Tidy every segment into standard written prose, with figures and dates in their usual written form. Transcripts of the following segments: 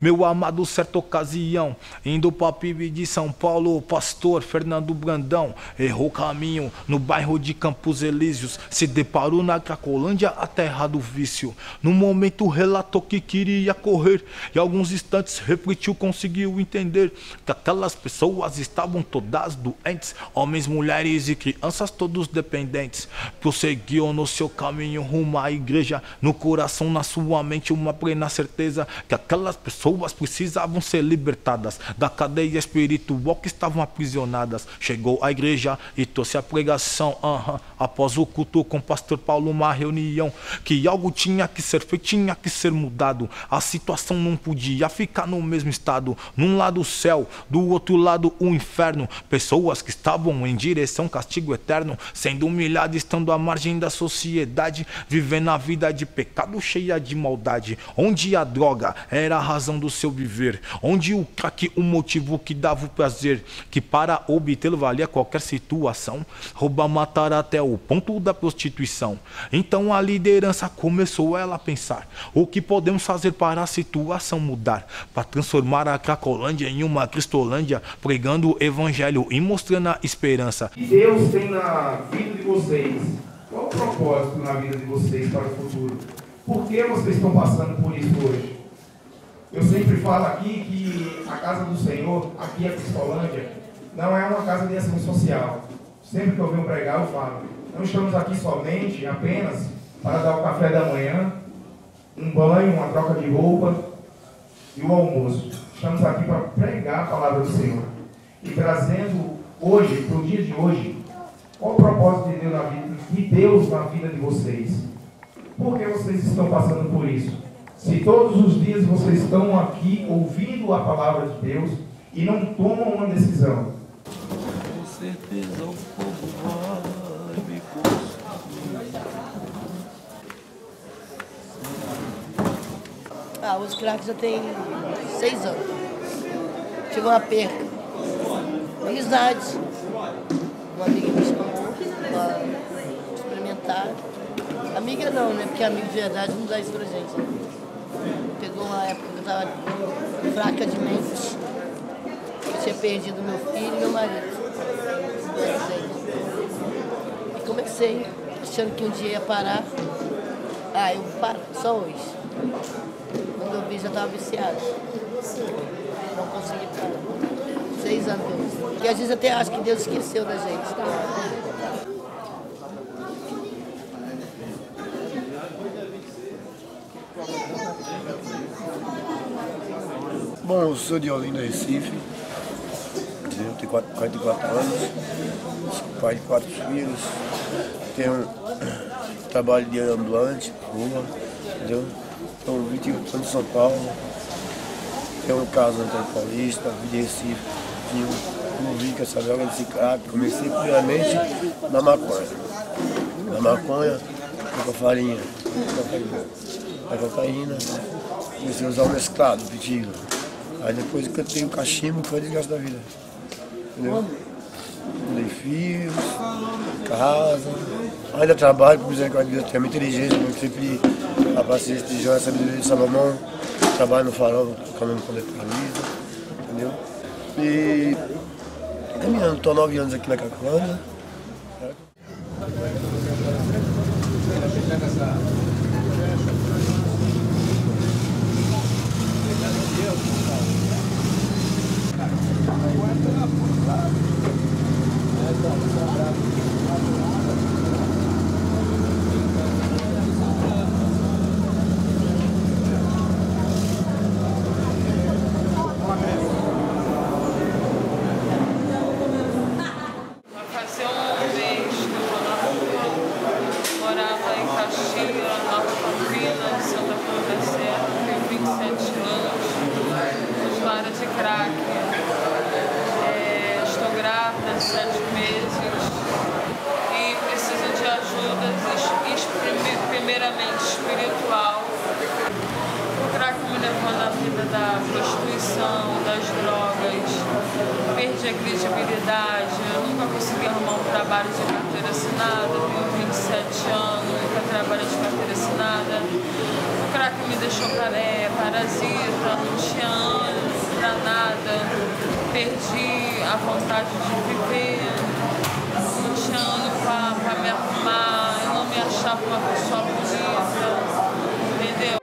Meu amado, certa ocasião, indo pra PIB de São Paulo, o pastor Fernando Brandão errou caminho no bairro de Campos Elíseos, se deparou na Cracolândia, a terra do vício. No momento relatou que queria correr e alguns instantes refletiu, conseguiu entender que aquelas pessoas estavam todas doentes, homens, mulheres e crianças todos dependentes. Prosseguiu no seu caminho rumo à igreja, no coração, na sua mente, uma plena certeza que aquelas pessoas precisavam ser libertadas da cadeia espiritual que estavam aprisionadas. Chegou à igreja e trouxe a pregação. Após o culto com o pastor Paulo, uma reunião que algo tinha que ser feito, tinha que ser mudado. A situação não podia ficar no mesmo estado. Num lado o céu, do outro lado o inferno. Pessoas que estavam em direção ao castigo eterno, sendo humilhadas, estando à margem da sociedade, vivendo a vida de pecado cheia de maldade, onde a droga era a razão do seu viver, onde o crack o motivo que dava o prazer, que para obtê-lo valia qualquer situação, roubar, matar até o ponto da prostituição. Então a liderança começou ela a pensar: o que podemos fazer para a situação mudar, para transformar a Cracolândia em uma Cristolândia, pregando o evangelho e mostrando a esperança. E Deus tem na vida de vocês, qual o propósito na vida de vocês para o futuro? Por que vocês estão passando por isso hoje? Eu sempre falo aqui que a casa do Senhor, aqui a Cristolândia, não é uma casa de ação social. Sempre que eu venho pregar, eu falo: não estamos aqui somente, apenas, para dar o café da manhã, um banho, uma troca de roupa e o almoço. Estamos aqui para pregar a palavra do Senhor. E trazendo hoje, para o dia de hoje, qual o propósito de Deus na vida de vocês? Por que vocês estão passando por isso? Se todos os dias vocês estão aqui ouvindo a palavra de Deus e não tomam uma decisão. Com certeza o povo vai me consumir. Os craques já tem 6 anos. Tive uma perca. Amizade. Uma amiga me chamou para experimentar. Amiga não, né? Porque amigo de verdade não dá isso pra gente, né? Pegou uma época que eu estava fraca de mente. Eu tinha perdido meu filho e meu marido. E comecei achando que um dia ia parar. Eu paro só hoje. Quando eu vi, já estava viciado. Não consegui parar. 6 anos. Porque às vezes até acho que Deus esqueceu da gente. Bom, eu sou de Olinda, Recife, eu tenho 44 anos, sou pai de 4 filhos, tenho trabalho de ambulante, rua, entendeu? Estou 28 anos em São Paulo, tenho casa na Antônio Paulista, vim de Recife, não vi com essa droga desse crack. Comecei primeiramente na maconha. Na maconha, com a farinha, a cocaína, comecei a usar o mesclado, o pitilho. Aí depois que eu tenho o cachimbo, foi o desgaste da vida. Entendeu? Dei filhos, casa. Ainda trabalho com misericórdia de Deus, tenho muita inteligência, eu sempre a paciência de Jó, a sabedoria de Salomão. Trabalho no farol, caminhando com detalhismo, entendeu? E caminhando, estou há 9 anos aqui na Cracolândia. Estou grávida de 7 meses e preciso de ajuda, primeiramente espiritual. O crack me levou na vida da prostituição, das drogas, perdi a credibilidade, eu nunca consegui arrumar um trabalho de carteira assinada, tenho 27 anos, nunca trabalhei de carteira assinada. O crack me deixou parasita, não tinha ânimo pra nada, perdi a vontade de viver, não tinha ânimo pra me arrumar, eu não me achava uma pessoa bonita, entendeu?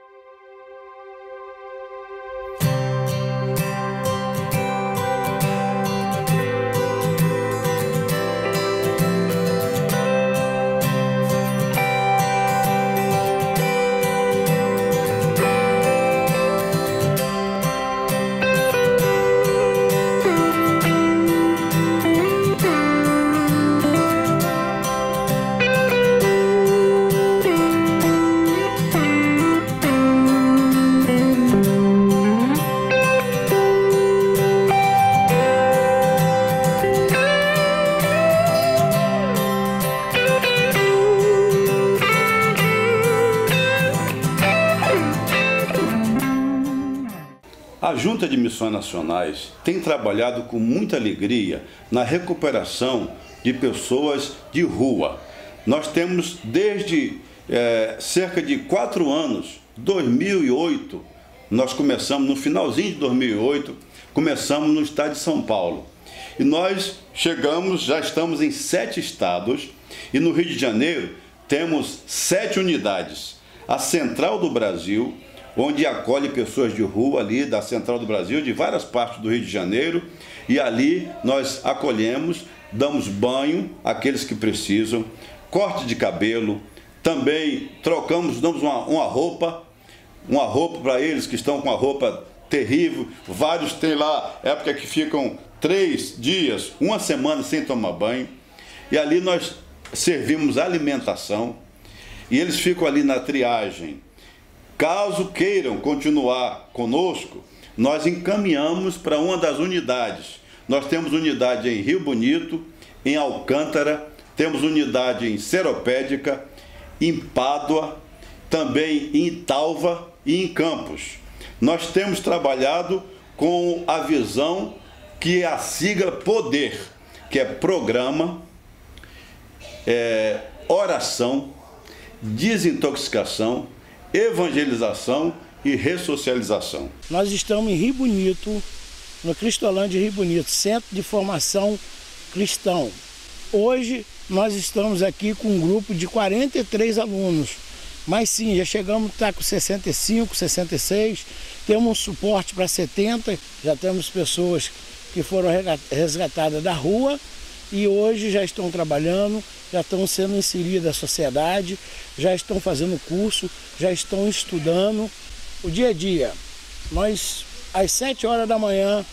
A Junta de Missões Nacionais tem trabalhado com muita alegria na recuperação de pessoas de rua. Nós temos desde cerca de 4 anos, 2008, nós começamos no finalzinho de 2008, começamos no estado de São Paulo. E nós já estamos em 7 estados e no Rio de Janeiro temos 7 unidades. A Central do Brasil, onde acolhe pessoas de rua ali da Central do Brasil, de várias partes do Rio de Janeiro, e ali nós acolhemos, damos banho àqueles que precisam, corte de cabelo, também damos uma roupa para eles que estão com a roupa terrível. Vários têm lá época que ficam 3 dias, 1 semana sem tomar banho, e ali nós servimos alimentação, e eles ficam ali na triagem. Caso queiram continuar conosco, nós encaminhamos para uma das unidades. Nós temos unidade em Rio Bonito, em Alcântara, temos unidade em Seropédica, em Pádua, também em Italva e em Campos. Nós temos trabalhado com a visão que é a sigla PODER, que é Programa, Oração, Desintoxicação, Evangelização e Ressocialização. Nós estamos em Rio Bonito, no Cristolândia Rio Bonito, Centro de Formação Cristão. Hoje nós estamos aqui com um grupo de 43 alunos, mas sim, já chegamos a estar com 65, 66, temos um suporte para 70, já temos pessoas que foram resgatadas da rua e hoje já estão trabalhando, já estão sendo inseridas na sociedade, já estão fazendo curso, já estão estudando. O dia a dia, nós às 7 horas da manhã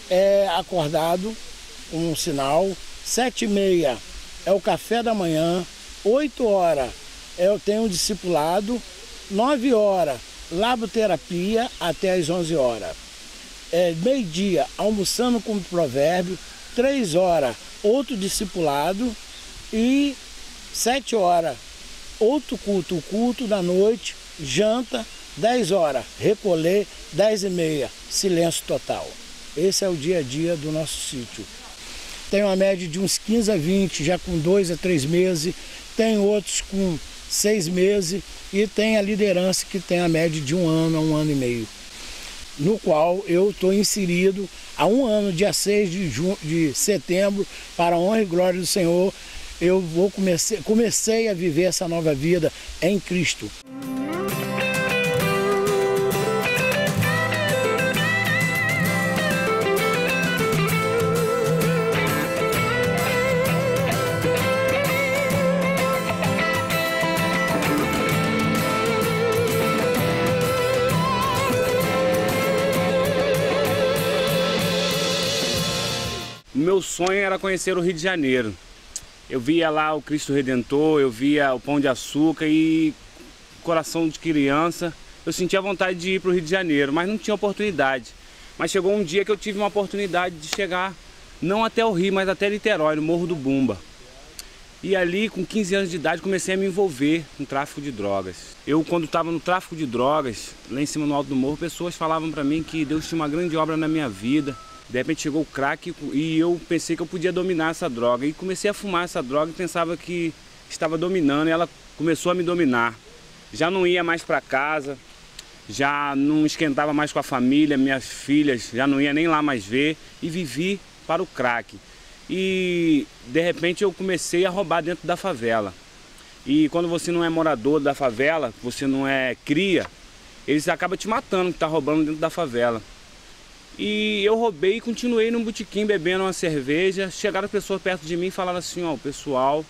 é acordado, um sinal, 7h30 é o café da manhã, 8 horas eu tenho um discipulado, 9 horas laboterapia até as 11 horas. Meio-dia almoçando com provérbio, 3 horas outro discipulado e 7 horas outro culto, o culto da noite, janta, 10 horas, recolher, 10h30, silêncio total. Esse é o dia a dia do nosso sítio. Tem uma média de uns 15 a 20, já com 2 a 3 meses, tem outros com 6 meses e tem a liderança que tem a média de 1 ano a 1 ano e meio, no qual eu estou inserido há 1 ano, dia 6 de setembro, para a honra e glória do Senhor. Eu comecei a viver essa nova vida em Cristo. O meu sonho era conhecer o Rio de Janeiro. Eu via lá o Cristo Redentor, eu via o Pão de Açúcar e coração de criança. Eu sentia vontade de ir para o Rio de Janeiro, mas não tinha oportunidade. Mas chegou um dia que eu tive uma oportunidade de chegar, não até o Rio, mas até Niterói, no Morro do Bumba. E ali, com 15 anos de idade, comecei a me envolver no tráfico de drogas. Eu, quando estava no tráfico de drogas, lá em cima no alto do morro, pessoas falavam para mim que Deus tinha uma grande obra na minha vida. De repente chegou o crack e eu pensei que eu podia dominar essa droga. E comecei a fumar essa droga e pensava que estava dominando, e ela começou a me dominar. Já não ia mais para casa, já não esquentava mais com a família, minhas filhas já não ia nem lá mais ver e vivi para o crack. E de repente eu comecei a roubar dentro da favela. E quando você não é morador da favela, você não é cria, eles acabam te matando que tá roubando dentro da favela. E eu roubei e continuei num botequim bebendo uma cerveja. Chegaram pessoas perto de mim e falaram assim, ó, o pessoal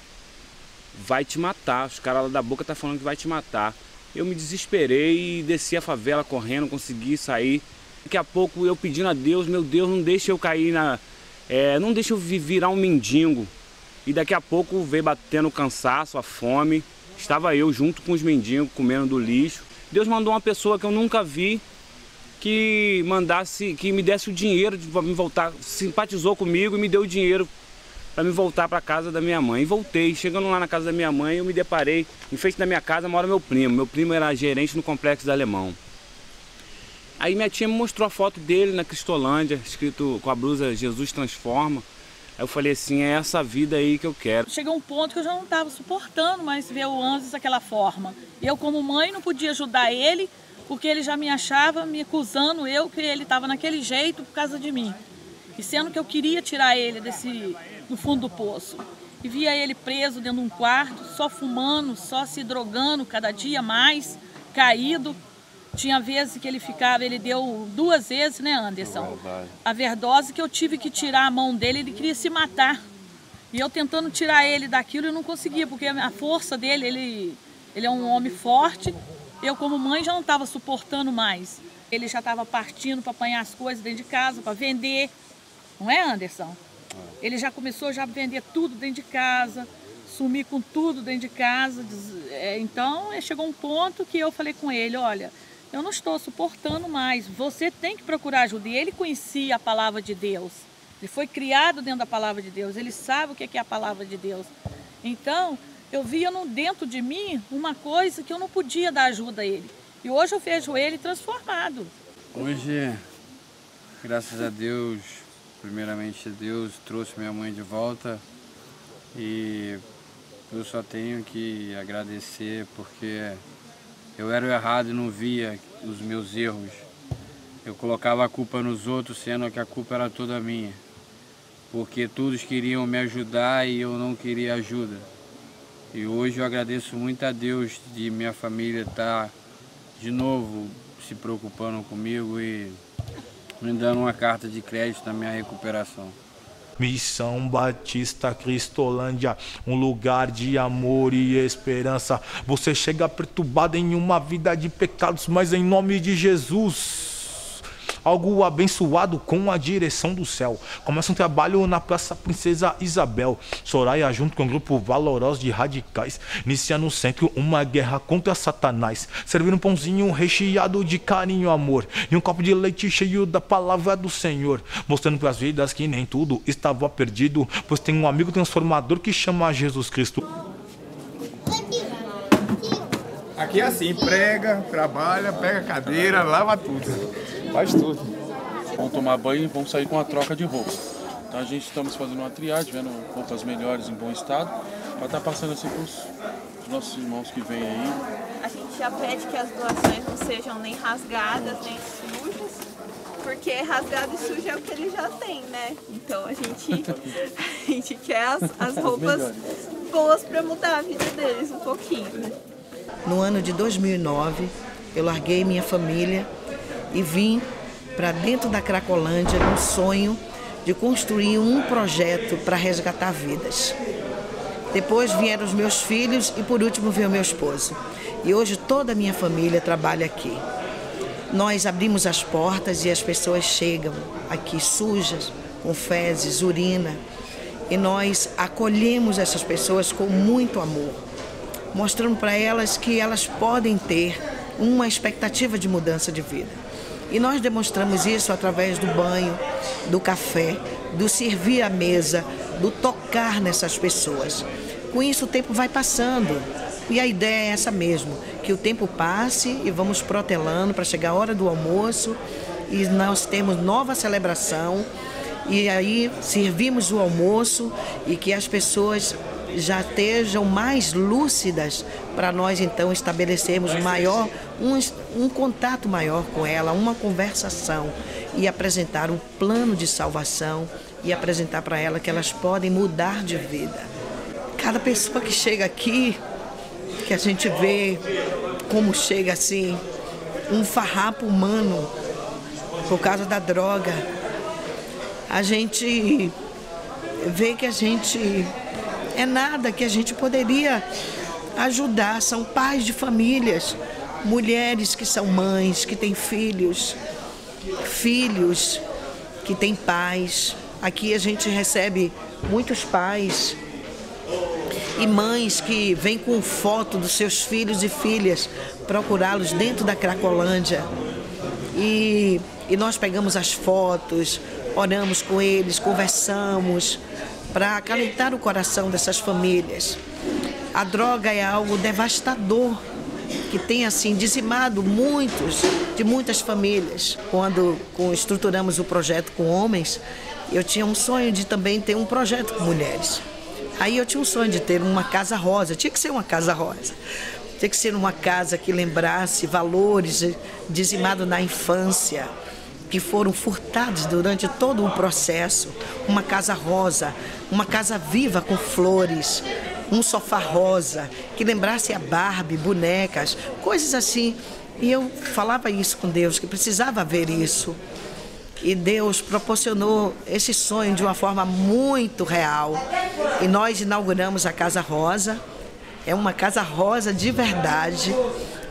vai te matar, os caras lá da boca tá falando que vai te matar. Eu me desesperei e desci a favela correndo, consegui sair. Daqui a pouco eu pedindo a Deus, meu Deus, não deixa eu cair não deixa eu virar um mendigo. E daqui a pouco veio batendo o cansaço, a fome. Estava eu junto com os mendigos comendo do lixo. Deus mandou uma pessoa que eu nunca vi que me desse o dinheiro para me voltar, simpatizou comigo e me deu o dinheiro para me voltar para a casa da minha mãe. E voltei, chegando lá na casa da minha mãe, eu me deparei, em frente da minha casa mora meu primo. Meu primo era gerente no Complexo da Alemão. Aí minha tia me mostrou a foto dele na Cristolândia, escrito com a blusa Jesus Transforma. Aí eu falei assim, é essa vida aí que eu quero. Chegou um ponto que eu já não estava suportando mais ver o Anzos daquela forma. Eu, como mãe, não podia ajudar ele, porque ele já me achava, me acusando que ele estava naquele jeito por causa de mim. E sendo que eu queria tirar ele do fundo do poço. E via ele preso dentro de um quarto, só fumando, só se drogando, cada dia mais, caído. Tinha vezes que ele deu 2 vezes, né, Anderson? A overdose que eu tive que tirar a mão dele, ele queria se matar. E eu tentando tirar ele daquilo, eu não conseguia, porque a força dele, ele é um homem forte. Eu, como mãe, já não estava suportando mais. Ele já estava partindo para apanhar as coisas dentro de casa, para vender. Não é, Anderson? Ele já começou a vender tudo dentro de casa, sumir com tudo dentro de casa. Então, chegou um ponto que eu falei com ele, olha, eu não estou suportando mais, você tem que procurar ajuda. E ele conhecia a palavra de Deus. Ele foi criado dentro da palavra de Deus, ele sabe o que é a palavra de Deus. Então, eu via dentro de mim uma coisa que eu não podia dar ajuda a ele. E hoje eu vejo ele transformado. Hoje, graças a Deus, primeiramente Deus trouxe minha mãe de volta. E eu só tenho que agradecer porque eu era o errado e não via os meus erros. Eu colocava a culpa nos outros, sendo que a culpa era toda minha. Porque todos queriam me ajudar e eu não queria ajuda. E hoje eu agradeço muito a Deus de minha família estar de novo se preocupando comigo e me dando uma carta de crédito na minha recuperação. Missão Batista Cristolândia, um lugar de amor e esperança. Você chega perturbado em uma vida de pecados, mas em nome de Jesus, algo abençoado com a direção do céu. Começa um trabalho na Praça Princesa Isabel. Soraya, junto com um grupo valoroso de radicais, inicia no centro uma guerra contra Satanás. Servindo um pãozinho recheado de carinho e amor, e um copo de leite cheio da palavra do Senhor, mostrando para as vidas que nem tudo estava perdido, pois tem um amigo transformador que chama Jesus Cristo. Aqui é assim, prega, trabalha, pega cadeira, lava tudo. Faz tudo. Vamos tomar banho e vamos sair com a troca de roupa. Então a gente estamos fazendo uma triagem, vendo roupas melhores em bom estado, para estar passando assim para os nossos irmãos que vêm aí. A gente já pede que as doações não sejam nem rasgadas, nem sujas, porque rasgado e sujo é o que ele já tem, né? Então a gente quer as roupas boas para mudar a vida deles um pouquinho, né? No ano de 2009, eu larguei minha família e vim para dentro da Cracolândia num sonho de construir um projeto para resgatar vidas. Depois vieram os meus filhos e por último veio o meu esposo. E hoje toda a minha família trabalha aqui. Nós abrimos as portas e as pessoas chegam aqui sujas, com fezes, urina. E nós acolhemos essas pessoas com muito amor, mostrando para elas que elas podem ter uma expectativa de mudança de vida. E nós demonstramos isso através do banho, do café, do servir à mesa, do tocar nessas pessoas. Com isso o tempo vai passando e a ideia é essa mesmo, que o tempo passe e vamos protelando para chegar a hora do almoço e nós temos nova celebração e aí servimos o almoço e que as pessoas já estejam mais lúcidas para nós então estabelecermos um contato maior com ela, uma conversação e apresentar um plano de salvação e apresentar para ela que elas podem mudar de vida. Cada pessoa que chega aqui, que a gente vê como chega assim, um farrapo humano por causa da droga, a gente vê que a gente é nada, que a gente poderia ajudar. São pais de famílias, mulheres que são mães, que têm filhos que têm pais. Aqui a gente recebe muitos pais e mães que vêm com foto dos seus filhos e filhas procurá-los dentro da Cracolândia. E nós pegamos as fotos, oramos com eles, conversamos para acalentar o coração dessas famílias. A droga é algo devastador que tem assim dizimado muitas famílias. Quando estruturamos o projeto com homens, eu tinha um sonho de também ter um projeto com mulheres. Aí eu tinha um sonho de ter uma casa rosa, tinha que ser uma casa rosa. Tinha que ser uma casa que lembrasse valores dizimados na infância, que foram furtados durante todo o processo. Uma casa rosa, uma casa viva com flores, um sofá rosa, que lembrasse a Barbie, bonecas, coisas assim. E eu falava isso com Deus, que precisava ver isso. E Deus proporcionou esse sonho de uma forma muito real. E nós inauguramos a Casa Rosa. É uma Casa Rosa de verdade.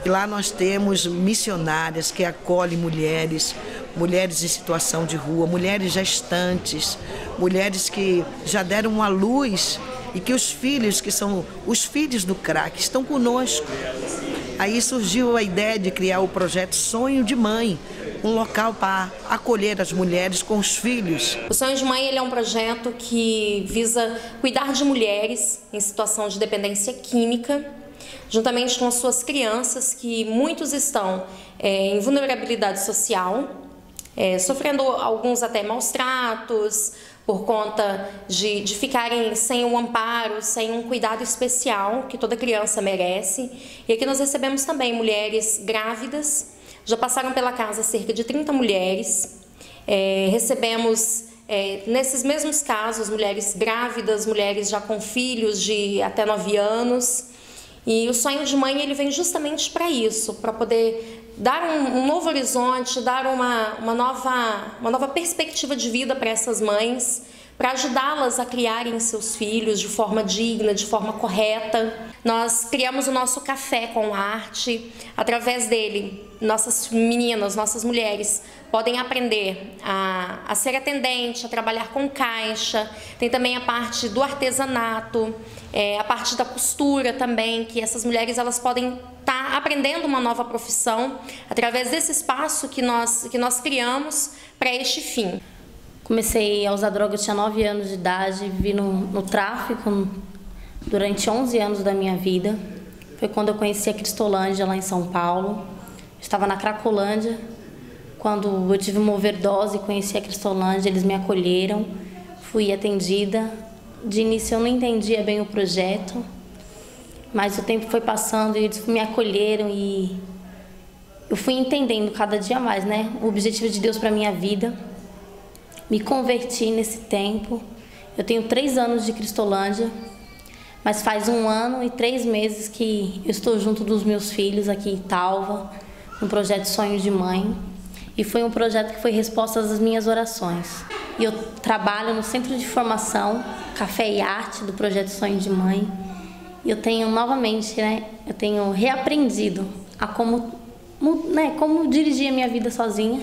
E lá nós temos missionárias que acolhem mulheres em situação de rua, mulheres gestantes, mulheres que já deram à luz e que os filhos, que são os filhos do crack, estão conosco. Aí surgiu a ideia de criar o projeto Sonho de Mãe, um local para acolher as mulheres com os filhos. O Sonho de Mãe ele é um projeto que visa cuidar de mulheres em situação de dependência química, juntamente com as suas crianças, que muitos estão em vulnerabilidade social, sofrendo alguns até maus tratos, por conta de ficarem sem um amparo, sem um cuidado especial que toda criança merece. E aqui nós recebemos também mulheres grávidas. Já passaram pela casa cerca de 30 mulheres. Recebemos, nesses mesmos casos, mulheres grávidas, mulheres já com filhos de até 9 anos. E o Sonho de Mãe ele vem justamente para isso, para poder dar um novo horizonte, dar uma nova perspectiva de vida para essas mães, para ajudá-las a criarem seus filhos de forma digna, de forma correta. Nós criamos o nosso café com arte. Através dele, nossas meninas, nossas mulheres podem aprender a ser atendente, a trabalhar com caixa. Tem também a parte do artesanato, a parte da costura também, que essas mulheres elas podem estar aprendendo uma nova profissão através desse espaço que nós criamos para este fim. Comecei a usar droga, eu tinha 9 anos de idade, vivi no tráfico durante 11 anos da minha vida. Foi quando eu conheci a Cristolândia lá em São Paulo. Estava na Cracolândia, quando eu tive uma overdose, conheci a Cristolândia, eles me acolheram, fui atendida. De início eu não entendia bem o projeto, mas o tempo foi passando e eles me acolheram e eu fui entendendo cada dia mais, né, o objetivo de Deus para minha vida. Me converti nesse tempo. Eu tenho 3 anos de Cristolândia, mas faz 1 ano e 3 meses que eu estou junto dos meus filhos aqui em Talva, no projeto Sonho de Mãe. E foi um projeto que foi resposta às minhas orações. E eu trabalho no Centro de Formação Café e Arte do projeto Sonho de Mãe. E eu tenho novamente, eu tenho reaprendido a como dirigir a minha vida sozinha,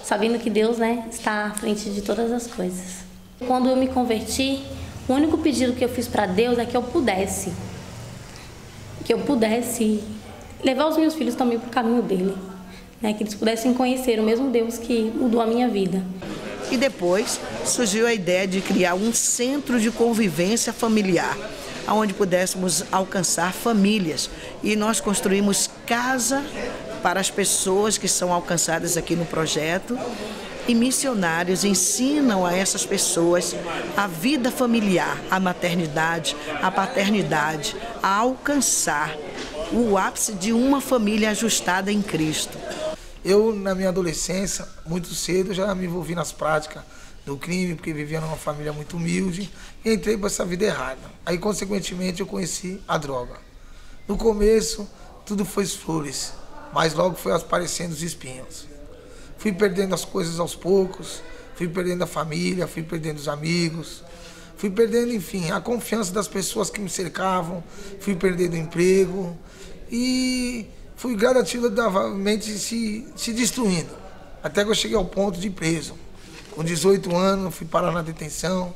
sabendo que Deus, está à frente de todas as coisas. Quando eu me converti, o único pedido que eu fiz para Deus é que eu pudesse levar os meus filhos também para o caminho dele, que eles pudessem conhecer o mesmo Deus que mudou a minha vida. E depois surgiu a ideia de criar um centro de convivência familiar, onde pudéssemos alcançar famílias. E nós construímos casa para as pessoas que são alcançadas aqui no projeto, e missionários ensinam a essas pessoas a vida familiar, a maternidade, a paternidade, a alcançar o ápice de uma família ajustada em Cristo. Eu, na minha adolescência, muito cedo, já me envolvi nas práticas do crime, porque vivia numa família muito humilde, e entrei para essa vida errada. Aí, consequentemente, eu conheci a droga. No começo, tudo foi flores, mas logo foi aparecendo os espinhos. Fui perdendo as coisas aos poucos, fui perdendo a família, fui perdendo os amigos, fui perdendo, enfim, a confiança das pessoas que me cercavam, fui perdendo o emprego e fui gradativamente se destruindo, até que eu cheguei ao ponto de ir preso. Com 18 anos, fui parar na detenção,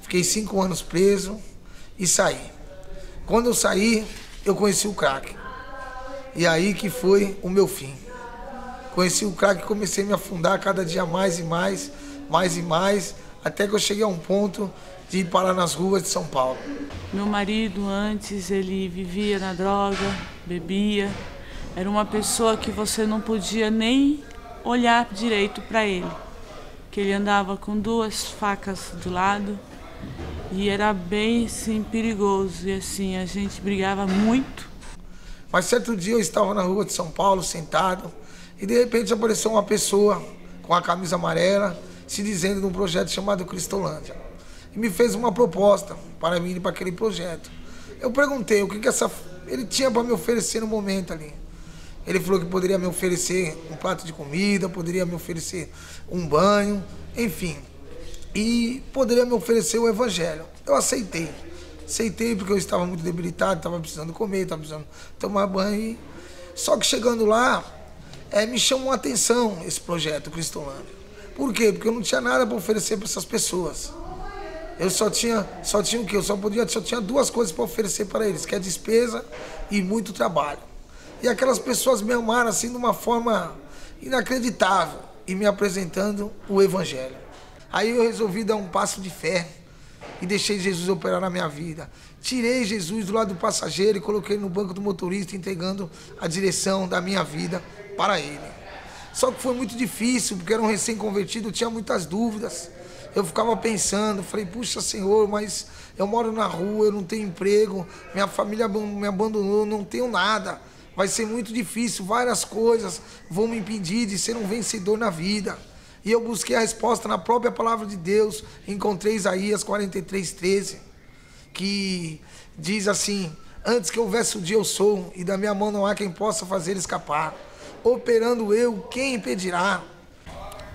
fiquei 5 anos preso e saí. Quando eu saí, eu conheci o crack. E aí que foi o meu fim. Conheci o crack e comecei a me afundar cada dia mais e mais, até que eu cheguei a um ponto de ir parar nas ruas de São Paulo. Meu marido, antes, ele vivia na droga, bebia. Era uma pessoa que você não podia nem olhar direito para ele. Que ele andava com 2 facas do lado e era bem, assim, perigoso. E assim, a gente brigava muito. Mas certo dia eu estava na rua de São Paulo, sentado, e de repente apareceu uma pessoa com a camisa amarela, se dizendo de um projeto chamado Cristolândia. E me fez uma proposta para mim ir para aquele projeto. Eu perguntei o que ele tinha para me oferecer no momento ali. Ele falou que poderia me oferecer um prato de comida, poderia me oferecer um banho, enfim. E poderia me oferecer o evangelho. Eu aceitei. Aceitei porque eu estava muito debilitado, estava precisando comer, estava precisando tomar banho. Só que chegando lá, me chamou a atenção esse projeto Cristolândia. Por quê? Porque eu não tinha nada para oferecer para essas pessoas. Eu só tinha o quê? Eu só tinha 2 coisas para oferecer para eles, que é despesa e muito trabalho. E aquelas pessoas me amaram assim de uma forma inacreditável e me apresentando o evangelho. Aí eu resolvi dar um passo de fé e deixei Jesus operar na minha vida. Tirei Jesus do lado do passageiro e coloquei no banco do motorista, entregando a direção da minha vida para ele. Só que foi muito difícil, porque era um recém-convertido, eu tinha muitas dúvidas. Eu ficava pensando, falei, puxa Senhor, mas eu moro na rua, eu não tenho emprego, minha família me abandonou, não tenho nada. Vai ser muito difícil, várias coisas vão me impedir de ser um vencedor na vida. E eu busquei a resposta na própria palavra de Deus, encontrei Isaías 43:13, que diz assim, antes que houvesse o dia eu sou, e da minha mão não há quem possa fazer ele escapar. Operando eu, quem impedirá?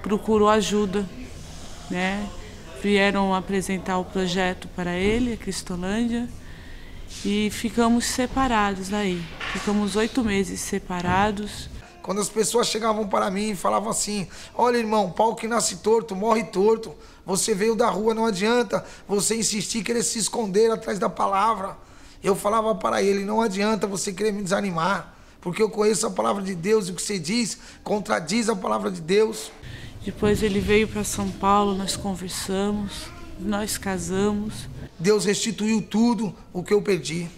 Procurou ajuda, né? Vieram apresentar o projeto para ele, a Cristolândia, e ficamos separados aí. Ficamos 8 meses separados. Quando as pessoas chegavam para mim e falavam assim, olha irmão, pau que nasce torto, morre torto. Você veio da rua, não adianta você insistir, querer se esconder atrás da palavra. Eu falava para ele, não adianta você querer me desanimar, porque eu conheço a palavra de Deus e o que você diz contradiz a palavra de Deus. Depois ele veio para São Paulo, nós conversamos, nós casamos. Deus restituiu tudo o que eu perdi.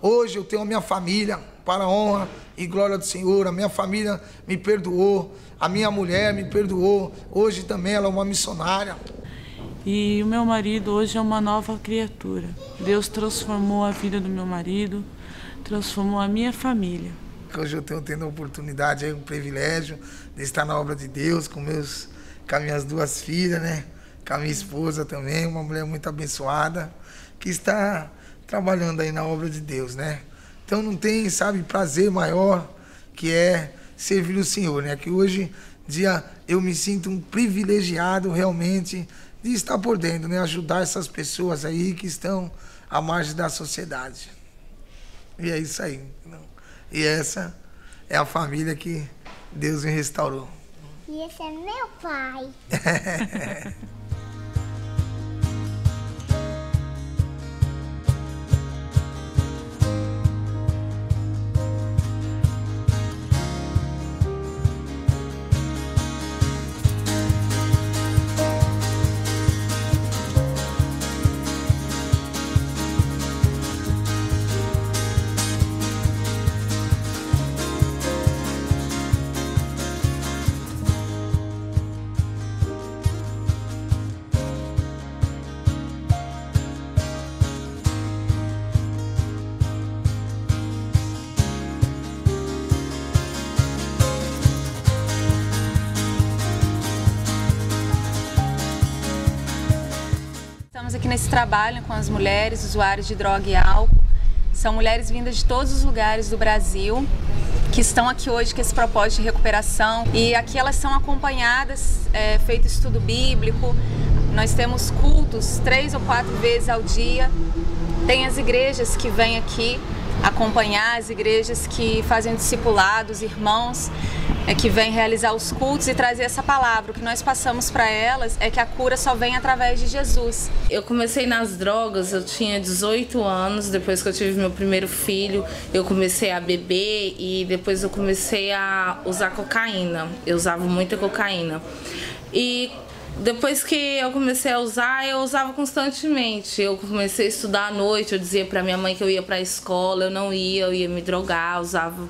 Hoje eu tenho a minha família, para a honra e glória do Senhor. A minha família me perdoou, a minha mulher me perdoou. Hoje também ela é uma missionária. E o meu marido hoje é uma nova criatura. Deus transformou a vida do meu marido, transformou a minha família. Hoje eu tenho tendo a oportunidade, o privilégio de estar na obra de Deus com minhas 2 filhas, né? Com a minha esposa também, uma mulher muito abençoada, que está trabalhando aí na obra de Deus, né? Então não tem, sabe, prazer maior que é servir o Senhor, né? Que hoje dia eu me sinto um privilegiado realmente de estar por dentro, né? Ajudar essas pessoas aí que estão à margem da sociedade. E é isso aí. E essa é a família que Deus me restaurou. E esse é meu pai. estamos aqui nesse trabalho com as mulheres usuárias de droga e álcool. São mulheres vindas de todos os lugares do Brasil que estão aqui hoje com esse propósito de recuperação. E aqui elas são acompanhadas, feito estudo bíblico. Nós temos cultos 3 ou 4 vezes ao dia. Tem as igrejas que vêm aqui acompanhar, as igrejas que fazem discipulados, irmãos que vêm realizar os cultos e trazer essa palavra. O que nós passamos para elas é que a cura só vem através de Jesus. Eu comecei nas drogas, eu tinha 18 anos, depois que eu tive meu primeiro filho, eu comecei a beber e depois eu comecei a usar cocaína. Eu usava muita cocaína. E depois que eu comecei a usar, eu usava constantemente. Eu comecei a estudar à noite, eu dizia pra minha mãe que eu ia pra escola, eu não ia, eu ia me drogar, usava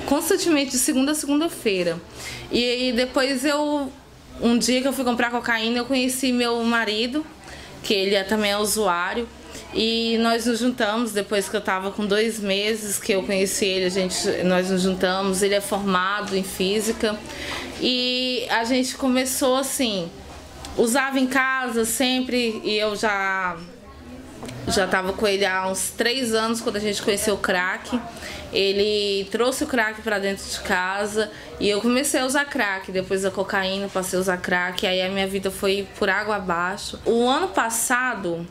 constantemente de segunda a segunda-feira. E depois um dia que eu fui comprar cocaína, eu conheci meu marido, que ele também é usuário. E nós nos juntamos, depois que eu estava com 2 meses que eu conheci ele, nós nos juntamos, ele é formado em física. E a gente começou assim, usava em casa sempre, e eu já estava com ele há uns 3 anos quando a gente conheceu o crack. Ele trouxe o crack para dentro de casa e eu comecei a usar crack. Depois da cocaína passei a usar crack, aí a minha vida foi por água abaixo. O ano passado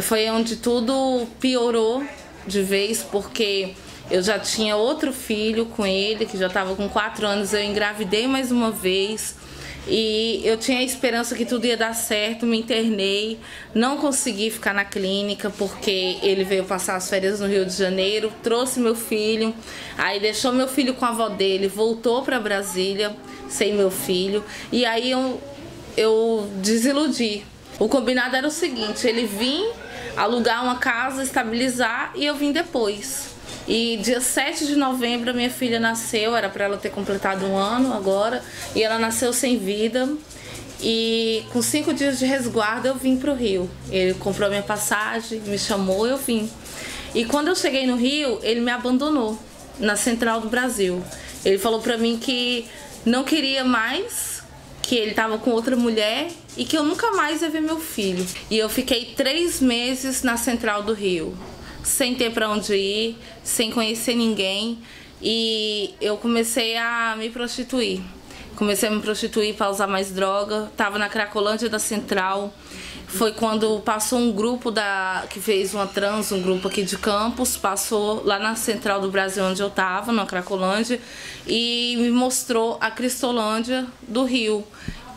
foi onde tudo piorou de vez, porque eu já tinha outro filho com ele, que já estava com 4 anos, eu engravidei mais uma vez. E eu tinha a esperança que tudo ia dar certo, me internei, não consegui ficar na clínica porque ele veio passar as férias no Rio de Janeiro, trouxe meu filho, aí deixou meu filho com a avó dele, voltou para Brasília sem meu filho, e aí eu desiludi. O combinado era o seguinte, ele vinha alugar uma casa, estabilizar, e eu vim depois. E dia 7 de novembro a minha filha nasceu, era para ela ter completado 1 ano agora, e ela nasceu sem vida. E com 5 dias de resguardo eu vim pro Rio. Ele comprou minha passagem, me chamou, eu vim. E quando eu cheguei no Rio, ele me abandonou na Central do Brasil. Ele falou para mim que não queria mais, que ele estava com outra mulher e que eu nunca mais ia ver meu filho. E eu fiquei 3 meses na Central do Rio, sem ter para onde ir, sem conhecer ninguém, e eu comecei a me prostituir. Comecei a me prostituir para usar mais droga, estava na Cracolândia da Central. Foi quando passou um grupo que fez uma trans, um grupo aqui de Campos, passou lá na Central do Brasil onde eu estava, na Cracolândia, e me mostrou a Cristolândia do Rio,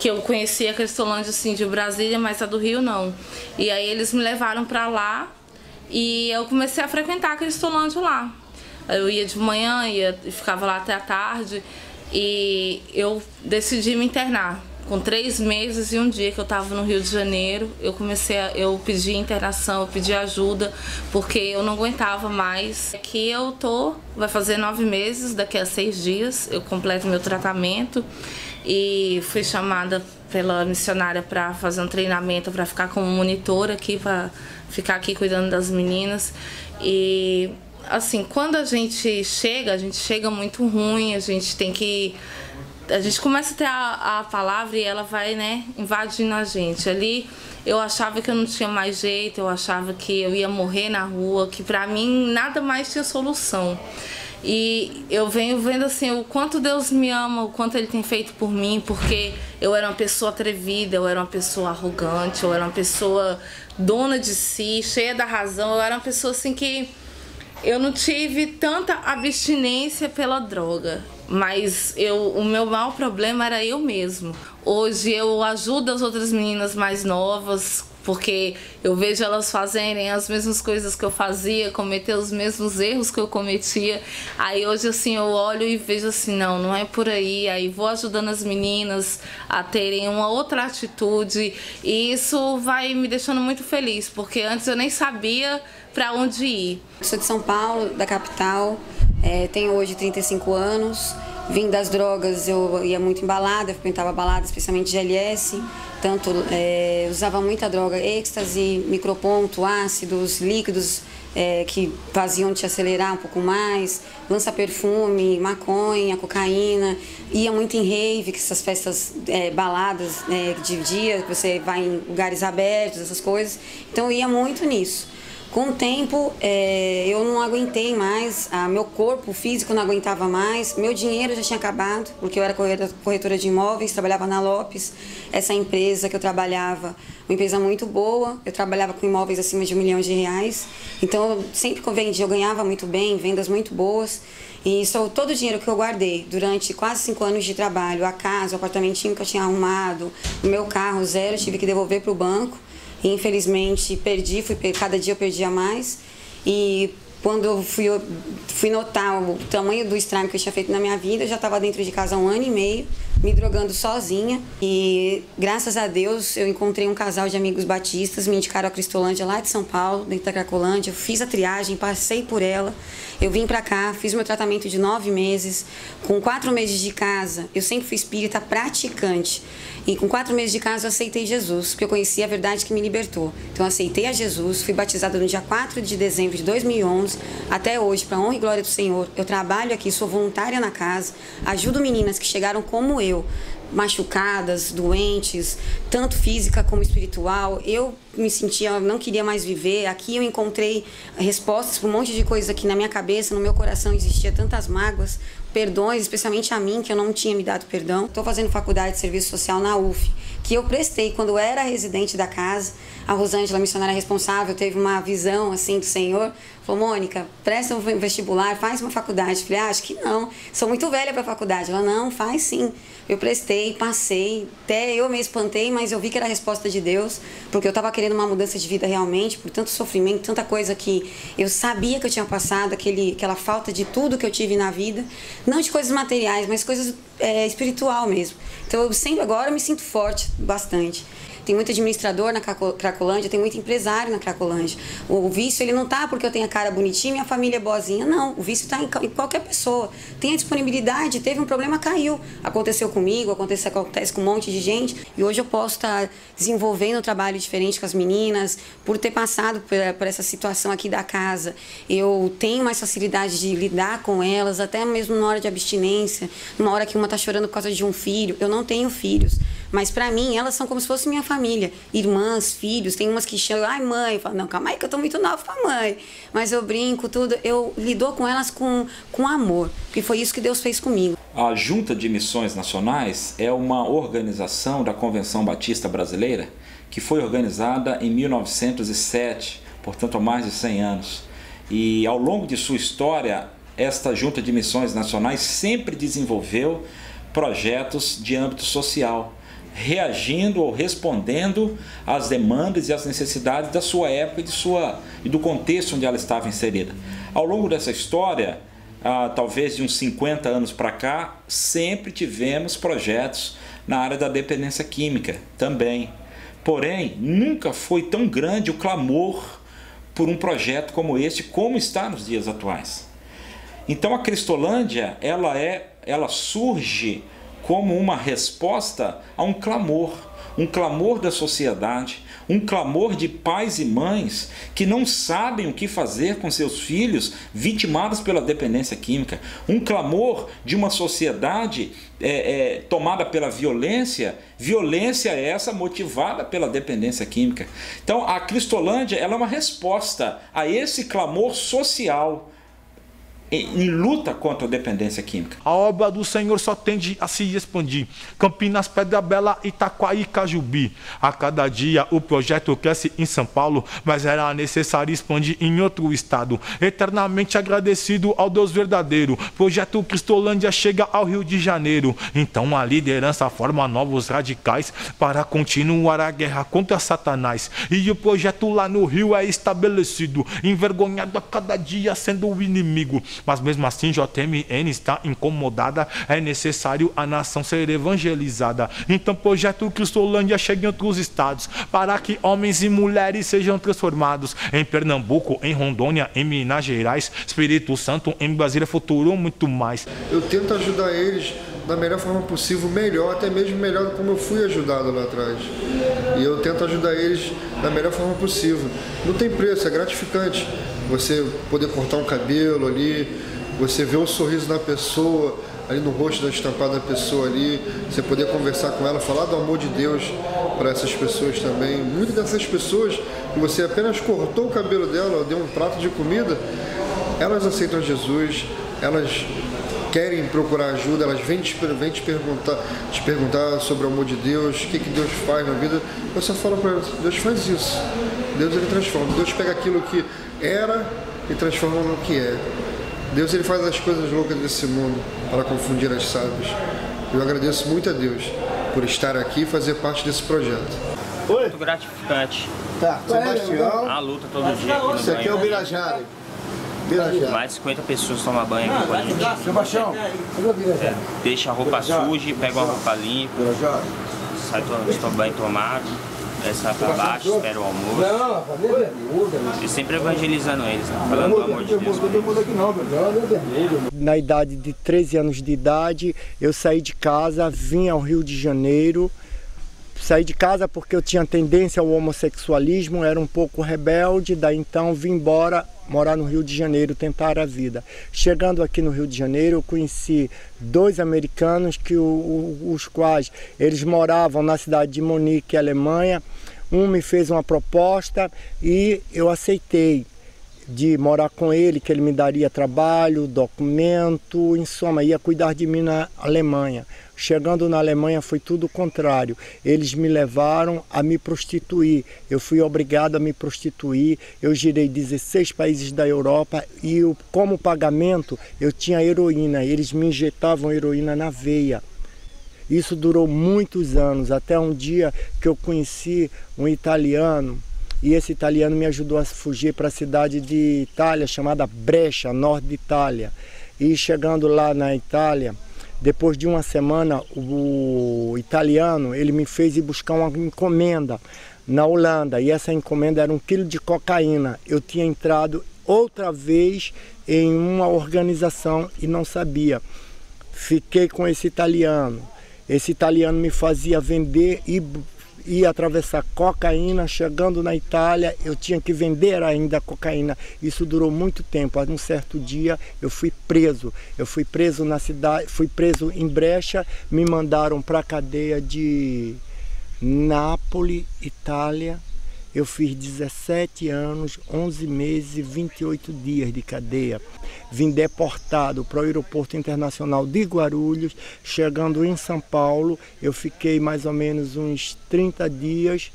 que eu conhecia a Cristolândia assim de Brasília, mas a do Rio não. E aí eles me levaram para lá, e eu comecei a frequentar a Cristolândia lá. Eu ia de manhã, ficava lá até a tarde, e eu decidi me internar. Com 3 meses e 1 dia que eu estava no Rio de Janeiro, eu pedi internação, eu pedi ajuda, porque eu não aguentava mais. Aqui eu vai fazer 9 meses, daqui a 6 dias eu completo meu tratamento, e fui chamada pela missionária para fazer um treinamento para ficar como monitora aqui, para ficar aqui cuidando das meninas. E assim, quando a gente chega muito ruim, a gente começa a ter a palavra e ela vai, invadindo a gente. Ali eu achava que eu não tinha mais jeito, eu achava que eu ia morrer na rua, que pra mim nada mais tinha solução. E eu venho vendo assim o quanto Deus me ama, o quanto Ele tem feito por mim, porque eu era uma pessoa atrevida, eu era uma pessoa arrogante, eu era uma pessoa dona de si, cheia da razão, eu era uma pessoa assim que eu não tive tanta abstinência pela droga, mas o meu maior problema era eu mesmo. Hoje eu ajudo as outras meninas mais novas, porque eu vejo elas fazerem as mesmas coisas que eu fazia, cometer os mesmos erros que eu cometia. Aí hoje assim eu olho e vejo assim, não é por aí. Aí vou ajudando as meninas a terem uma outra atitude, e isso vai me deixando muito feliz, porque antes eu nem sabia para onde ir. Eu sou de São Paulo, da capital, tenho hoje 35 anos vim das drogas, eu ia muito embalada, frequentava balada, especialmente GLS, tanto usava muita droga, êxtase, microponto, ácidos, líquidos que faziam te acelerar um pouco mais, lança-perfume, maconha, cocaína, ia muito em rave, que essas festas, baladas de dia, que você vai em lugares abertos, essas coisas, então eu ia muito nisso. Com o tempo, eu não aguentei mais, meu corpo físico não aguentava mais, meu dinheiro já tinha acabado, porque eu era corretora de imóveis, trabalhava na Lopes, essa empresa que eu trabalhava, uma empresa muito boa, eu trabalhava com imóveis acima de R$1 milhão, então sempre que eu vendia eu ganhava muito bem, vendas muito boas, e todo o dinheiro que eu guardei durante quase 5 anos de trabalho, a casa, o apartamentinho que eu tinha arrumado, o meu carro zero, eu tive que devolver para o banco. E, infelizmente, perdi, cada dia eu perdia mais. E quando eu fui notar o tamanho do estrago que eu tinha feito na minha vida, eu já estava dentro de casa há 1 ano e meio, me drogando sozinha. E, graças a Deus, eu encontrei um casal de amigos batistas, me indicaram a Cristolândia lá de São Paulo, dentro da Cracolândia. Eu fiz a triagem, passei por ela. Eu vim pra cá, fiz meu tratamento de 9 meses. Com 4 meses de casa, eu sempre fui espírita praticante. E com 4 meses de casa eu aceitei Jesus, porque eu conheci a verdade que me libertou. Então eu aceitei a Jesus, fui batizada no dia 4 de dezembro de 2011, até hoje, para a honra e glória do Senhor. Eu trabalho aqui, sou voluntária na casa, ajudo meninas que chegaram como eu, machucadas, doentes, tanto física como espiritual. Eu me sentia, não queria mais viver. Aqui eu encontrei respostas para um monte de coisas aqui na minha cabeça, no meu coração existia tantas mágoas, perdões, especialmente a mim, que eu não tinha me dado perdão. Estou fazendo faculdade de serviço social na UF, que eu prestei quando eu era residente da casa. A Rosângela, missionária responsável, teve uma visão assim do Senhor. Falou, Mônica, presta um vestibular, faz uma faculdade. Eu falei, acho que não, sou muito velha para a faculdade. Ela, não, faz sim. Eu prestei, passei, até eu me espantei, mas eu vi que era a resposta de Deus, porque eu estava querendo uma mudança de vida realmente, por tanto sofrimento, tanta coisa que eu sabia que eu tinha passado, aquela falta de tudo que eu tive na vida, não de coisas materiais, mas coisas espiritual mesmo. Então eu sempre agora eu me sinto forte, bastante. Tem muito administrador na Cracolândia, tem muito empresário na Cracolândia. O vício, ele não está porque eu tenho a cara bonitinha e minha família é boazinha, não. O vício está em qualquer pessoa. Tem a disponibilidade, teve um problema, caiu. Aconteceu comigo, acontece com um monte de gente. E hoje eu posso estar desenvolvendo um trabalho diferente com as meninas, por ter passado por essa situação aqui da casa. Eu tenho mais facilidade de lidar com elas, até mesmo na hora de abstinência, numa hora que uma está chorando por causa de um filho. Eu não tenho filhos. Mas para mim, elas são como se fosse minha família. Irmãs, filhos, tem umas que chamam, ai mãe, eu falo, não, calma aí que eu tô muito nova pra mãe. Mas eu brinco, tudo, eu lido com elas com amor, porque foi isso que Deus fez comigo. A Junta de Missões Nacionais é uma organização da Convenção Batista Brasileira que foi organizada em 1907, portanto há mais de 100 anos. E ao longo de sua história, esta Junta de Missões Nacionais sempre desenvolveu projetos de âmbito social, reagindo ou respondendo às demandas e às necessidades da sua época e do contexto onde ela estava inserida. Ao longo dessa história, talvez de uns 50 anos para cá, sempre tivemos projetos na área da dependência química também. Porém, nunca foi tão grande o clamor por um projeto como este, como está nos dias atuais. Então a Cristolândia, ela surge como uma resposta a um clamor da sociedade, um clamor de pais e mães que não sabem o que fazer com seus filhos vitimados pela dependência química, um clamor de uma sociedade tomada pela violência essa motivada pela dependência química. Então a Cristolândia, ela é uma resposta a esse clamor social em luta contra a dependência química. A obra do Senhor só tende a se expandir. Campinas, Pedra Bela, Itaquaí, Cajubi. A cada dia o projeto cresce em São Paulo, mas era necessário expandir em outro estado. Eternamente agradecido ao Deus verdadeiro, projeto Cristolândia chega ao Rio de Janeiro. Então a liderança forma novos radicais para continuar a guerra contra Satanás. E o projeto lá no Rio é estabelecido, envergonhado a cada dia sendo o inimigo. Mas mesmo assim JMN está incomodada. É necessário a nação ser evangelizada. Então projeto Cristolândia chega em outros estados, para que homens e mulheres sejam transformados. Em Pernambuco, em Rondônia, em Minas Gerais, Espírito Santo, em Brasília, futuro, muito mais. Eu tento ajudar eles da melhor forma possível, melhor, até mesmo melhor como eu fui ajudado lá atrás. E eu tento ajudar eles da melhor forma possível. Não tem preço, é gratificante. Você poder cortar um cabelo ali, você ver o sorriso da pessoa, ali no rosto da estampada da pessoa ali, você poder conversar com ela, falar do amor de Deus para essas pessoas também. Muitas dessas pessoas que você apenas cortou o cabelo dela, deu um prato de comida, elas aceitam Jesus, elas querem procurar ajuda, elas vêm te perguntar sobre o amor de Deus, o que Deus faz na vida. Eu só falo para elas, Deus faz isso, Deus ele transforma, Deus pega aquilo que era e transforma no que é. Deus ele faz as coisas loucas desse mundo para confundir as sábias. Eu agradeço muito a Deus por estar aqui e fazer parte desse projeto. Muito gratificante. Tá, Sebastião. A luta todo dia aqui no Isso aqui é o Birajara. Mais de 50 pessoas tomam banho aqui com a gente. Sebastião. Deixa a roupa suja, pega uma roupa limpa, sai toma banho tomado, sai pra baixo, espera o almoço. E sempre evangelizando eles, né? Falando do amor de Deus. Na idade de 13 anos de idade, eu saí de casa, vim ao Rio de Janeiro. Saí de casa porque eu tinha tendência ao homossexualismo, era um pouco rebelde, daí então vim embora morar no Rio de Janeiro, tentar a vida. Chegando aqui no Rio de Janeiro, eu conheci 2 americanos, os quais eles moravam na cidade de Munique, Alemanha. Um me fez uma proposta e eu aceitei de morar com ele, que ele me daria trabalho, documento, em suma, ia cuidar de mim na Alemanha. Chegando na Alemanha foi tudo o contrário. Eles me levaram a me prostituir. Eu fui obrigado a me prostituir. Eu girei 16 países da Europa e como pagamento eu tinha heroína. Eles me injetavam heroína na veia. Isso durou muitos anos, até um dia que eu conheci um italiano. E esse italiano me ajudou a fugir para a cidade de Itália, chamada Brescia, norte de Itália. E chegando lá na Itália, depois de uma semana, o italiano ele me fez ir buscar uma encomenda na Holanda. E essa encomenda era 1 quilo de cocaína. Eu tinha entrado outra vez em uma organização e não sabia. Fiquei com esse italiano. Esse italiano me fazia vender e atravessar cocaína. Chegando na Itália, eu tinha que vender ainda cocaína. Isso durou muito tempo. Um certo dia eu fui preso. Eu fui preso na cidade, fui preso em Brescia, me mandaram para a cadeia de Nápoles, Itália. Eu fiz 17 anos, 11 meses e 28 dias de cadeia. Vim deportado para o aeroporto internacional de Guarulhos. Chegando em São Paulo, eu fiquei mais ou menos uns 30 dias.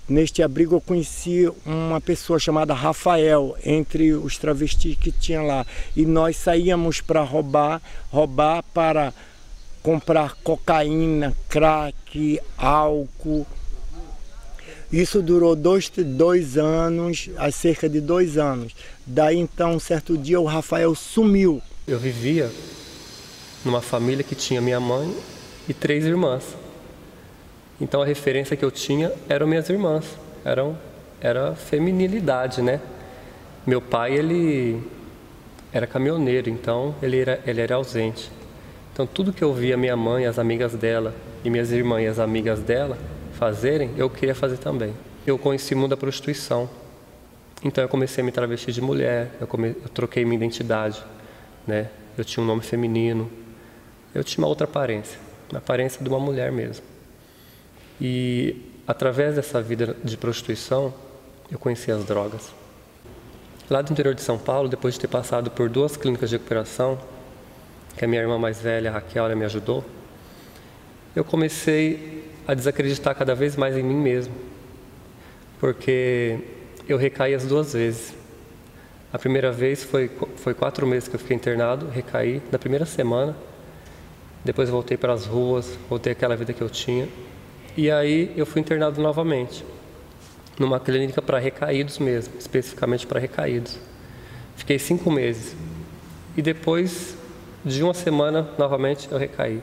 Neste abrigo eu conheci uma pessoa chamada Rafael, entre os travestis que tinha lá. E nós saíamos para roubar para comprar cocaína, crack, álcool. Isso durou dois anos, há cerca de 2 anos. Daí então, um certo dia, o Rafael sumiu. Eu vivia numa família que tinha minha mãe e 3 irmãs. Então a referência que eu tinha eram minhas irmãs. Era feminilidade, né? Meu pai, ele era caminhoneiro, então ele era ausente. Então tudo que eu via minha mãe, as amigas dela, e minhas irmãs e as amigas dela fazerem, eu queria fazer também. Eu conheci o mundo da prostituição. Então eu comecei a me travestir de mulher, eu troquei minha identidade, né? Eu tinha um nome feminino, eu tinha uma outra aparência, a aparência de uma mulher mesmo. E através dessa vida de prostituição, eu conheci as drogas. Lá do interior de São Paulo, depois de ter passado por 2 clínicas de recuperação, que a minha irmã mais velha, a Raquel, ela me ajudou, eu comecei a desacreditar cada vez mais em mim mesmo, porque eu recaí as 2 vezes. A primeira vez foi 4 meses que eu fiquei internado, recaí na primeira semana, depois voltei para as ruas, voltei àquela vida que eu tinha, e aí eu fui internado novamente, numa clínica para recaídos mesmo, especificamente para recaídos. Fiquei 5 meses. E depois de uma semana, novamente, eu recaí.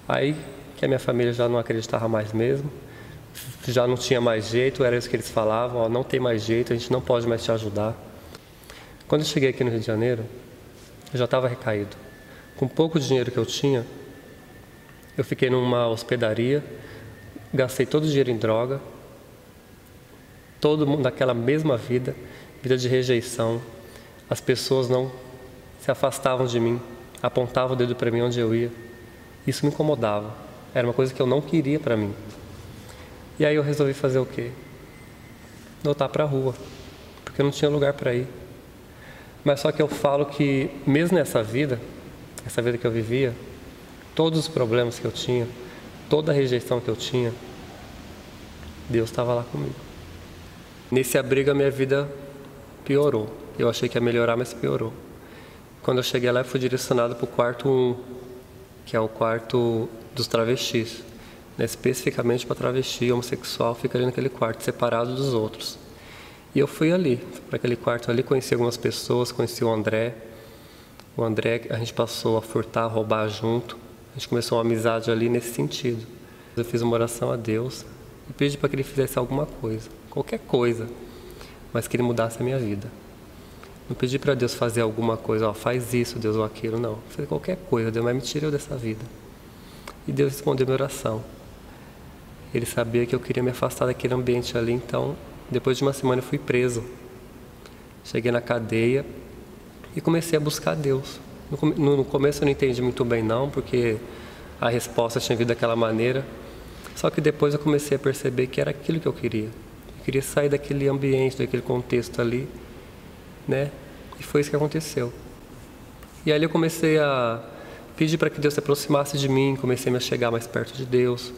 Aí que a minha família já não acreditava mais mesmo, já não tinha mais jeito, era isso que eles falavam, ó, não tem mais jeito, a gente não pode mais te ajudar. Quando eu cheguei aqui no Rio de Janeiro, eu já estava recaído. Com pouco dinheiro que eu tinha, eu fiquei numa hospedaria, gastei todo o dinheiro em droga, todo mundo naquela mesma vida de rejeição. As pessoas não se afastavam de mim, apontavam o dedo para mim onde eu ia. Isso me incomodava, era uma coisa que eu não queria para mim. E aí eu resolvi fazer o quê? Voltar para a rua, porque eu não tinha lugar para ir. Mas só que eu falo que mesmo nessa vida, essa vida que eu vivia, todos os problemas que eu tinha, toda a rejeição que eu tinha, Deus estava lá comigo. Nesse abrigo a minha vida piorou. Eu achei que ia melhorar, mas piorou. Quando eu cheguei lá, eu fui direcionado para o quarto 1, que é o quarto dos travestis. Especificamente para travesti, homossexual, fica ali naquele quarto, separado dos outros. E eu fui ali, para aquele quarto ali, conheci algumas pessoas, conheci o André. O André, a gente passou a furtar, a roubar junto. A gente começou uma amizade ali nesse sentido. Eu fiz uma oração a Deus e pedi para que Ele fizesse alguma coisa, qualquer coisa, mas que Ele mudasse a minha vida. Não pedi para Deus fazer alguma coisa, ó, faz isso, Deus, ou aquilo, não. Fazer qualquer coisa, Deus, mas me tire eu dessa vida. E Deus respondeu minha oração. Ele sabia que eu queria me afastar daquele ambiente ali, então, depois de uma semana eu fui preso. Cheguei na cadeia e comecei a buscar Deus. No começo eu não entendi muito bem não, porque a resposta tinha vindo daquela maneira. Só que depois eu comecei a perceber que era aquilo que eu queria. Eu queria sair daquele ambiente, daquele contexto ali, né? E foi isso que aconteceu. E aí eu comecei a pedir para que Deus se aproximasse de mim, comecei a me chegar mais perto de Deus.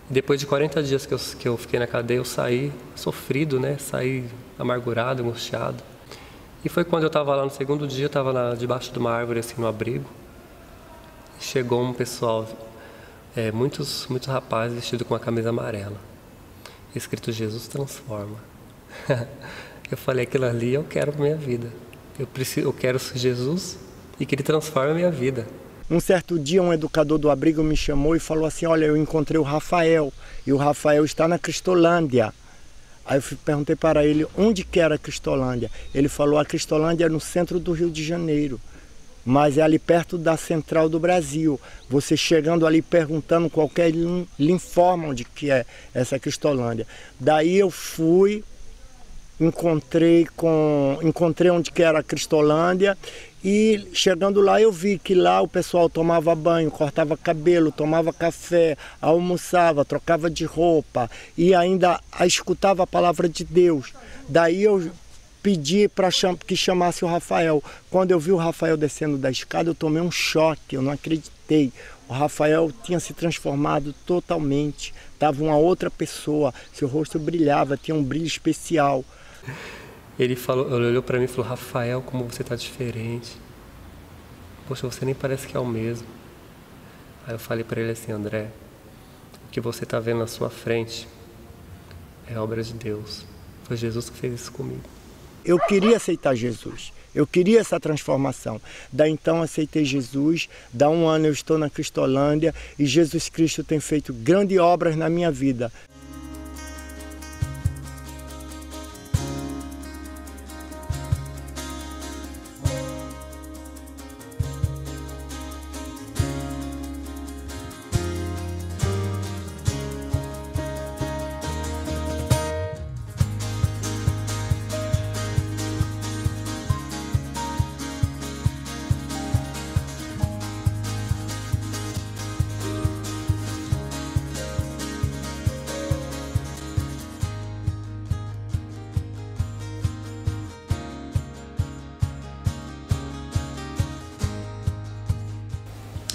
E depois de 40 dias que eu fiquei na cadeia, eu saí sofrido, né? Saí amargurado, angustiado. E foi quando eu estava lá no segundo dia, eu estava debaixo de uma árvore, assim, no abrigo. E chegou um pessoal, muitos rapazes vestidos com uma camisa amarela. Escrito Jesus transforma. Eu falei, aquilo ali eu quero para minha vida. Eu quero Jesus e que Ele transforme a minha vida. Um certo dia, um educador do abrigo me chamou e falou assim, olha, eu encontrei o Rafael, e o Rafael está na Cristolândia. Aí eu perguntei para ele, onde que era a Cristolândia? Ele falou, a Cristolândia é no centro do Rio de Janeiro, mas é ali perto da Central do Brasil. Você chegando ali perguntando, qualquer lhe informa onde que é essa Cristolândia. Daí eu fui, encontrei onde que era a Cristolândia, e chegando lá eu vi que lá o pessoal tomava banho, cortava cabelo, tomava café, almoçava, trocava de roupa e ainda escutava a palavra de Deus. Daí eu pedi para que chamasse o Rafael. Quando eu vi o Rafael descendo da escada, eu tomei um choque, eu não acreditei. O Rafael tinha se transformado totalmente, estava uma outra pessoa, seu rosto brilhava, tinha um brilho especial. Ele olhou para mim e falou, Rafael, como você está diferente. Poxa, você nem parece que é o mesmo. Aí eu falei para ele assim, André, o que você está vendo na sua frente é obra de Deus. Foi Jesus que fez isso comigo. Eu queria aceitar Jesus, eu queria essa transformação. Daí então aceitei Jesus, dá um ano eu estou na Cristolândia e Jesus Cristo tem feito grandes obras na minha vida.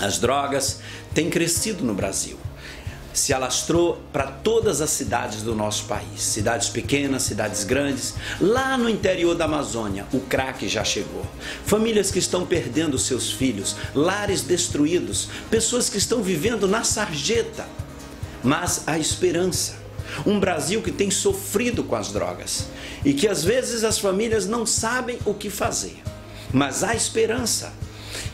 As drogas têm crescido no Brasil. Se alastrou para todas as cidades do nosso país. Cidades pequenas, cidades grandes. Lá no interior da Amazônia, o crack já chegou. Famílias que estão perdendo seus filhos, lares destruídos, pessoas que estão vivendo na sarjeta. Mas a esperança. Um Brasil que tem sofrido com as drogas e que às vezes as famílias não sabem o que fazer. mas há esperança.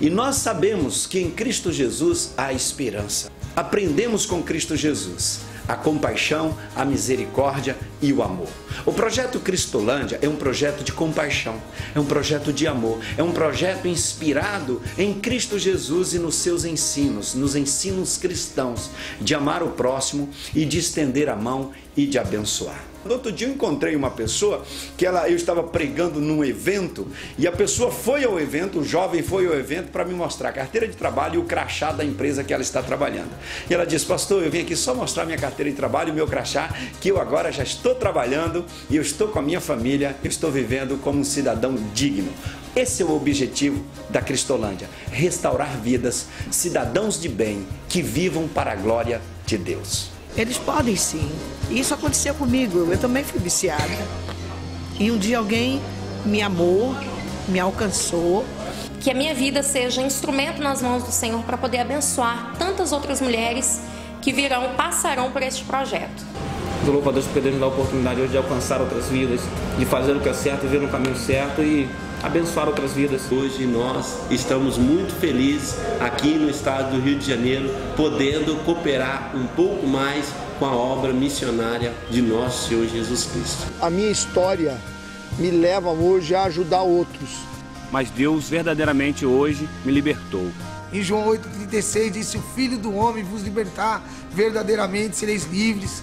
E nós sabemos que em Cristo Jesus há esperança. Aprendemos com Cristo Jesus a compaixão, a misericórdia e o amor. O projeto Cristolândia é um projeto de compaixão, é um projeto de amor, é um projeto inspirado em Cristo Jesus e nos seus ensinos, nos ensinos cristãos, de amar o próximo e de estender a mão e de abençoar. No outro dia eu encontrei uma pessoa que eu estava pregando num evento e a pessoa foi ao evento, o jovem foi ao evento para me mostrar a carteira de trabalho e o crachá da empresa que ela está trabalhando. E ela disse: pastor, eu vim aqui só mostrar minha carteira de trabalho e meu crachá, que eu agora já estou trabalhando e eu estou com a minha família, eu estou vivendo como um cidadão digno. Esse é o objetivo da Cristolândia: restaurar vidas, cidadãos de bem que vivam para a glória de Deus. Eles podem sim. Isso aconteceu comigo, eu também fui viciada. E um dia alguém me amou, me alcançou. Que a minha vida seja instrumento nas mãos do Senhor para poder abençoar tantas outras mulheres que passarão por este projeto. Eu louvo a Deus por poder nos dar a oportunidade hoje de alcançar outras vidas, de fazer o que é certo, viver no caminho certo e abençoar outras vidas. Hoje nós estamos muito felizes aqui no estado do Rio de Janeiro, podendo cooperar um pouco mais com a obra missionária de nosso Senhor Jesus Cristo. A minha história me leva hoje a ajudar outros. Mas Deus verdadeiramente hoje me libertou. Em João 8,36 diz: se o Filho do Homem vos libertar, verdadeiramente sereis livres.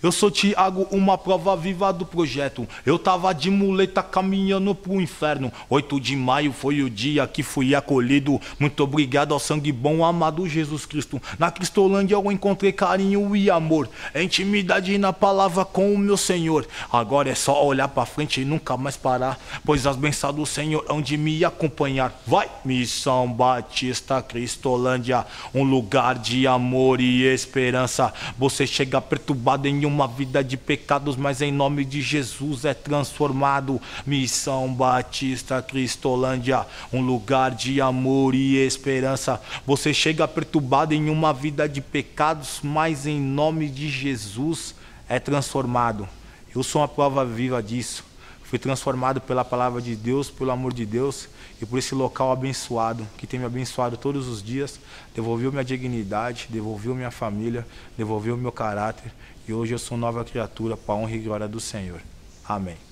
Eu sou Thiago, uma prova viva do projeto. Eu tava de muleta caminhando pro inferno. 8 de maio foi o dia que fui acolhido. Muito obrigado ao sangue bom, amado Jesus Cristo. Na Cristolândia eu encontrei carinho e amor, intimidade na palavra com o meu Senhor. Agora é só olhar pra frente e nunca mais parar, pois as bênçãos do Senhor hão de me acompanhar. Vai! Missão Batista Cristolândia, um lugar de amor e esperança. Você chega perturbado em uma vida de pecados, mas em nome de Jesus é transformado. Missão Batista Cristolândia, um lugar de amor e esperança. Você chega perturbado em uma vida de pecados, mas em nome de Jesus é transformado. Eu sou uma prova viva disso. Fui transformado pela palavra de Deus, pelo amor de Deus e por esse local abençoado, que tem me abençoado todos os dias, devolveu minha dignidade, devolveu minha família, devolveu meu caráter. E hoje eu sou nova criatura para a honra e glória do Senhor. Amém.